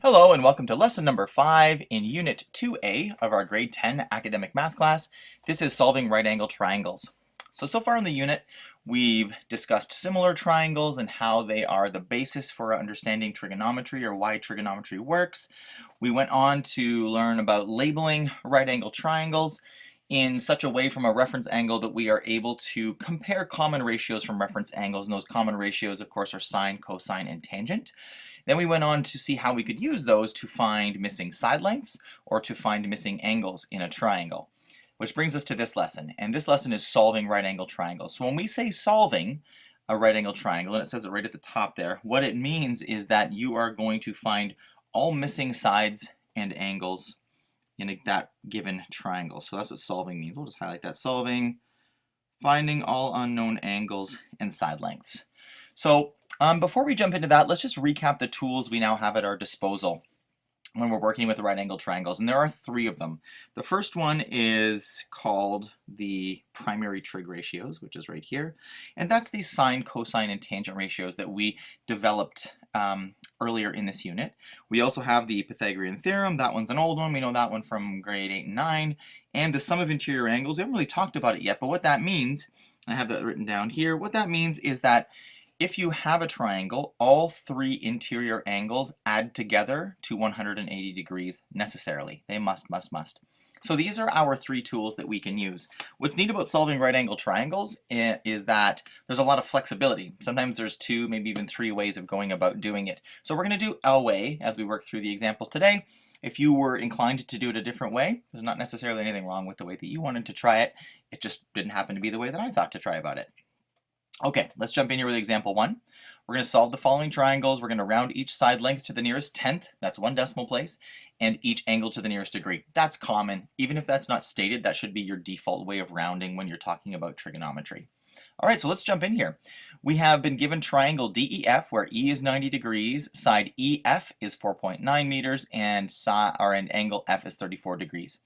Hello and welcome to lesson number 5 in Unit 2A of our grade 10 academic math class. This is solving right angle triangles. So far in the unit we've discussed similar triangles and how they are the basis for understanding trigonometry or why trigonometry works. We went on to learn about labeling right angle triangles in such a way from a reference angle that we are able to compare common ratios from reference angles, and those common ratios of course are sine, cosine, and tangent. Then we went on to see how we could use those to find missing side lengths or to find missing angles in a triangle. Which brings us to this lesson, and this lesson is solving right angle triangles. So when we say solving a right angle triangle, and it says it right at the top there, what it means is that you are going to find all missing sides and angles in that given triangle. So that's what solving means. We'll just highlight that. Solving, finding all unknown angles and side lengths. So before we jump into that, let's just recap the tools we now have at our disposal when we're working with right angle triangles, and there are 3 of them. The first one is called the primary trig ratios, which is right here, and that's the sine, cosine, and tangent ratios that we developed earlier in this unit. We also have the Pythagorean Theorem. That one's an old one. We know that one from grade 8 and 9. And the sum of interior angles. We haven't really talked about it yet, but what that means, I have that written down here, what that means is that if you have a triangle, all 3 interior angles add together to 180 degrees necessarily. They must. So these are our 3 tools that we can use. What's neat about solving right angle triangles is that there's a lot of flexibility. Sometimes there's 2, maybe even 3 ways of going about doing it. So we're going to do a way as we work through the examples today. If you were inclined to do it a different way, there's not necessarily anything wrong with the way that you wanted to try it. It just didn't happen to be the way that I thought to try about it. Okay, let's jump in here with example 1. We're going to solve the following triangles. We're going to round each side length to the nearest tenth, that's 1 decimal place, and each angle to the nearest degree. That's common. Even if that's not stated, that should be your default way of rounding when you're talking about trigonometry. All right, so let's jump in here. We have been given triangle DEF, where E is 90 degrees, side EF is 4.9 meters, and angle F is 34 degrees.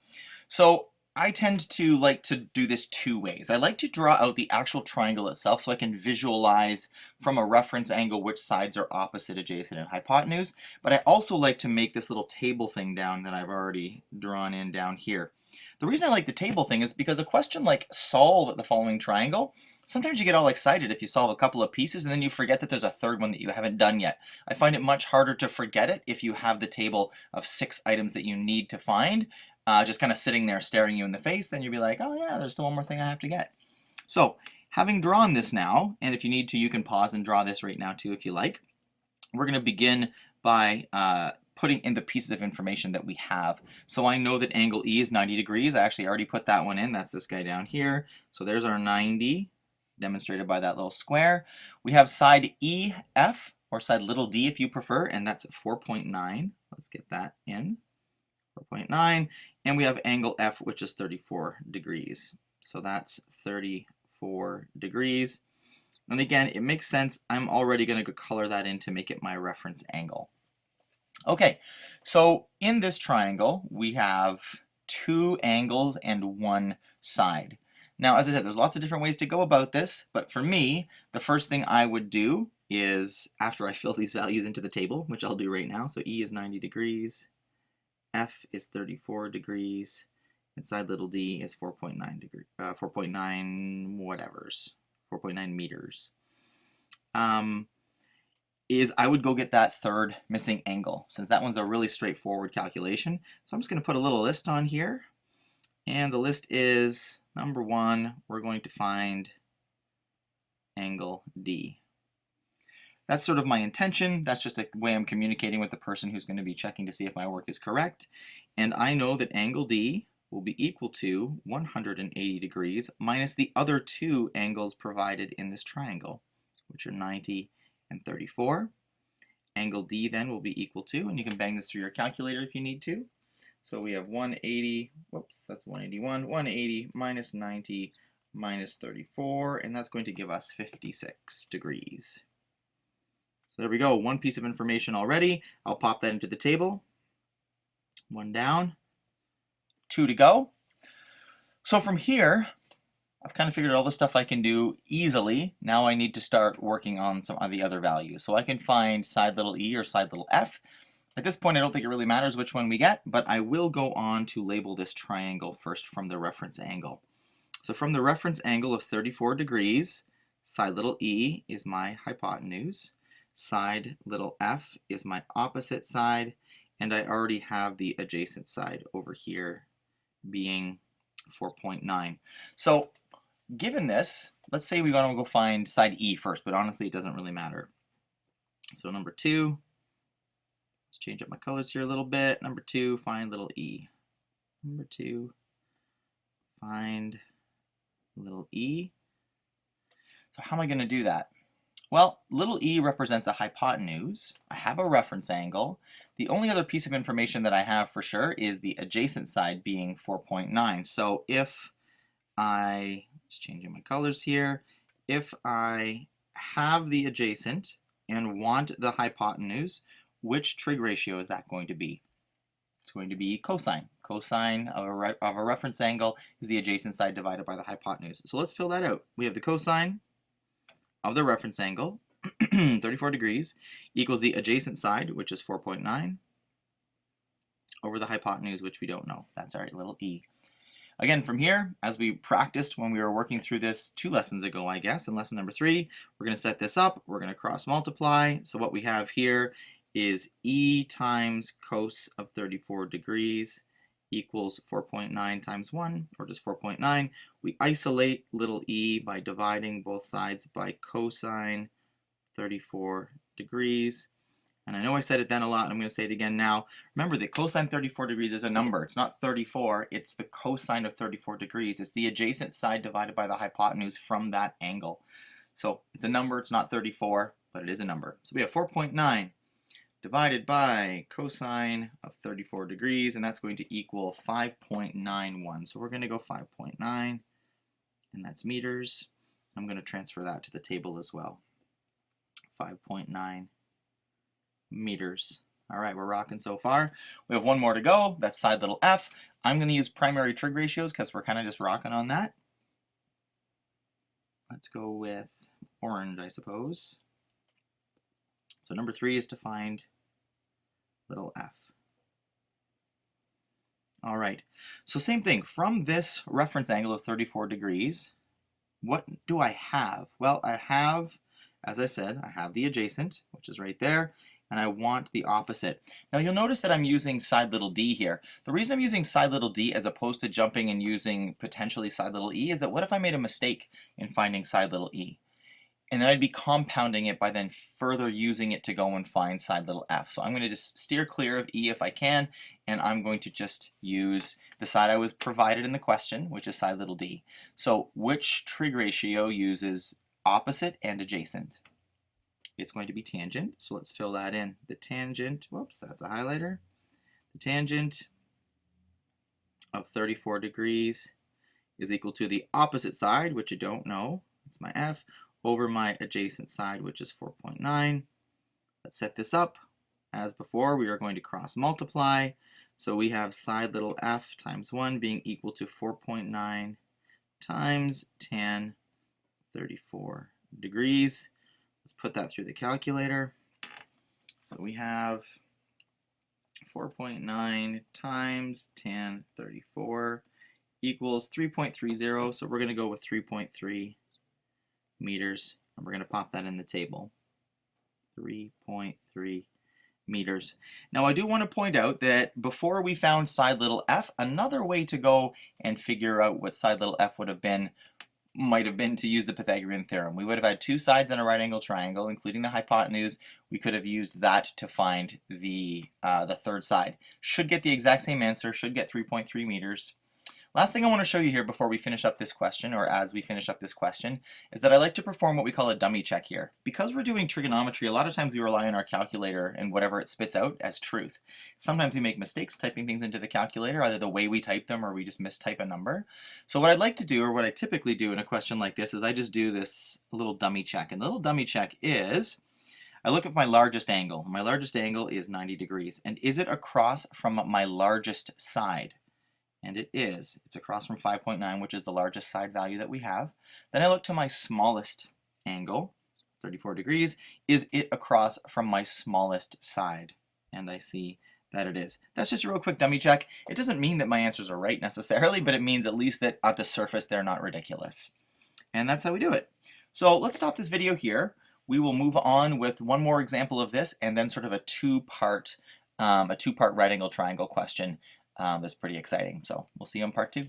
So I tend to like to do this 2 ways. I like to draw out the actual triangle itself so I can visualize from a reference angle which sides are opposite, adjacent, and hypotenuse, but I also like to make this little table thing down that I've already drawn in down here. The reason I like the table thing is because a question like solve the following triangle, sometimes you get all excited if you solve a couple of pieces and then you forget that there's a 3rd one that you haven't done yet. I find it much harder to forget it if you have the table of 6 items that you need to find. Just kind of sitting there staring you in the face, then you'll be like, oh yeah, there's still one more thing I have to get. So having drawn this now, and if you need to, you can pause and draw this right now too if you like. We're going to begin by putting in the pieces of information that we have. So I know that angle E is 90 degrees. I actually already put that one in. That's this guy down here. So there's our 90, demonstrated by that little square. We have side EF, or side little d if you prefer, and that's 4.9. Let's get that in. 4.9, and we have angle F, which is 34 degrees. So that's 34 degrees. And again, it makes sense. I'm already going to color that in to make it my reference angle. Okay, so in this triangle, we have 2 angles and 1 side. Now, as I said, there's lots of different ways to go about this, but for me, the first thing I would do is, after I fill these values into the table, which I'll do right now, so E is 90 degrees, F is 34 degrees, and side little d is 4.9 degree, 4.9 whatevers, 4.9 meters. Is I would go get that 3rd missing angle, since that one's a really straightforward calculation. So I'm just going to put a little list on here, and the list is, number 1, we're going to find angle D. That's sort of my intention. That's just a way I'm communicating with the person who's going to be checking to see if my work is correct. And I know that angle D will be equal to 180 degrees minus the other 2 angles provided in this triangle, which are 90 and 34. Angle D then will be equal to, and you can bang this through your calculator if you need to. So we have 180, whoops, that's 181, 180 minus 90 minus 34, and that's going to give us 56 degrees. There we go, 1 piece of information already. I'll pop that into the table. 1 down, 2 to go. So from here, I've kind of figured out all the stuff I can do easily. Now I need to start working on some of the other values. So I can find side little e or side little f. At this point, I don't think it really matters which one we get, but I will go on to label this triangle first from the reference angle. So from the reference angle of 34 degrees, side little e is my hypotenuse, side little f is my opposite side, and I already have the adjacent side over here being 4.9. So given this, let's say we want to go find side e first, but honestly it doesn't really matter. So number 2, let's change up my colors here a little bit. Number 2, find little e. Number 2, find little e. So how am I going to do that? Well, little e represents a hypotenuse. I have a reference angle. The only other piece of information that I have for sure is the adjacent side being 4.9. So if I, just changing my colors here, if I have the adjacent and want the hypotenuse, which trig ratio is that going to be? It's going to be cosine. Cosine of a reference angle is the adjacent side divided by the hypotenuse. So let's fill that out. We have the cosine of the reference angle, 34 degrees, equals the adjacent side, which is 4.9, over the hypotenuse, which we don't know. That's our little e. Again, from here, as we practiced when we were working through this 2 lessons ago, I guess, in lesson number 3, we're going to set this up. We're going to cross multiply. So what we have here is e times cos of 34 degrees equals 4.9 times 1, or just 4.9. We isolate little e by dividing both sides by cosine 34 degrees. And I know I said it then a lot, and I'm going to say it again now. Remember that cosine 34 degrees is a number. It's not 34, it's the cosine of 34 degrees. It's the adjacent side divided by the hypotenuse from that angle. So it's a number, it's not 34, but it is a number. So we have 4.9 divided by cosine of 34 degrees, and that's going to equal 5.91. So we're going to go 5.9, and that's meters. I'm going to transfer that to the table as well. 5.9 meters. All right, we're rocking so far. We have one more to go. That's side little f. I'm going to use primary trig ratios because we're kind of just rocking on that. Let's go with orange, I suppose. So number 3 is to find little f. All right, so same thing. From this reference angle of 34 degrees, what do I have? Well, I have, as I said, I have the adjacent, which is right there, and I want the opposite. Now you'll notice that I'm using side little d here. The reason I'm using side little d as opposed to jumping and using potentially side little e is that what if I made a mistake in finding side little e? And then I'd be compounding it by then further using it to go and find side little f. So I'm going to just steer clear of e if I can, and I'm going to just use the side I was provided in the question, which is side little d. So which trig ratio uses opposite and adjacent? It's going to be tangent, so let's fill that in. The tangent, whoops, that's a highlighter. The tangent of 34 degrees is equal to the opposite side, which I don't know, it's my f, over my adjacent side, which is 4.9. Let's set this up. As before, we are going to cross multiply. So we have side little f times 1 being equal to 4.9 times tan 34 degrees. Let's put that through the calculator. So we have 4.9 times tan 34 equals 3.30. So we're going to go with 3.3 meters, and we're going to pop that in the table. 3.3 meters. Now I do want to point out that before we found side little f, another way to go and figure out what side little f would have been might have been to use the Pythagorean Theorem. We would have had 2 sides in a right angle triangle, including the hypotenuse. We could have used that to find the third side. Should get the exact same answer, should get 3.3 meters. Last thing I want to show you here before we finish up this question, or as we finish up this question, is that I like to perform what we call a dummy check here. Because we're doing trigonometry, a lot of times we rely on our calculator and whatever it spits out as truth. Sometimes we make mistakes typing things into the calculator, either the way we type them or we just mistype a number. So what I'd like to do, or what I typically do in a question like this, is I just do this little dummy check. And the little dummy check is, I look at my largest angle. My largest angle is 90 degrees. And is it across from my largest side? And it is. It's across from 5.9, which is the largest side value that we have. Then I look to my smallest angle, 34 degrees. Is it across from my smallest side? And I see that it is. That's just a real quick dummy check. It doesn't mean that my answers are right necessarily, but it means at least that at the surface they're not ridiculous. And that's how we do it. So let's stop this video here. We will move on with one more example of this and then sort of a two-part right angle triangle question that's pretty exciting. So we'll see you in part 2.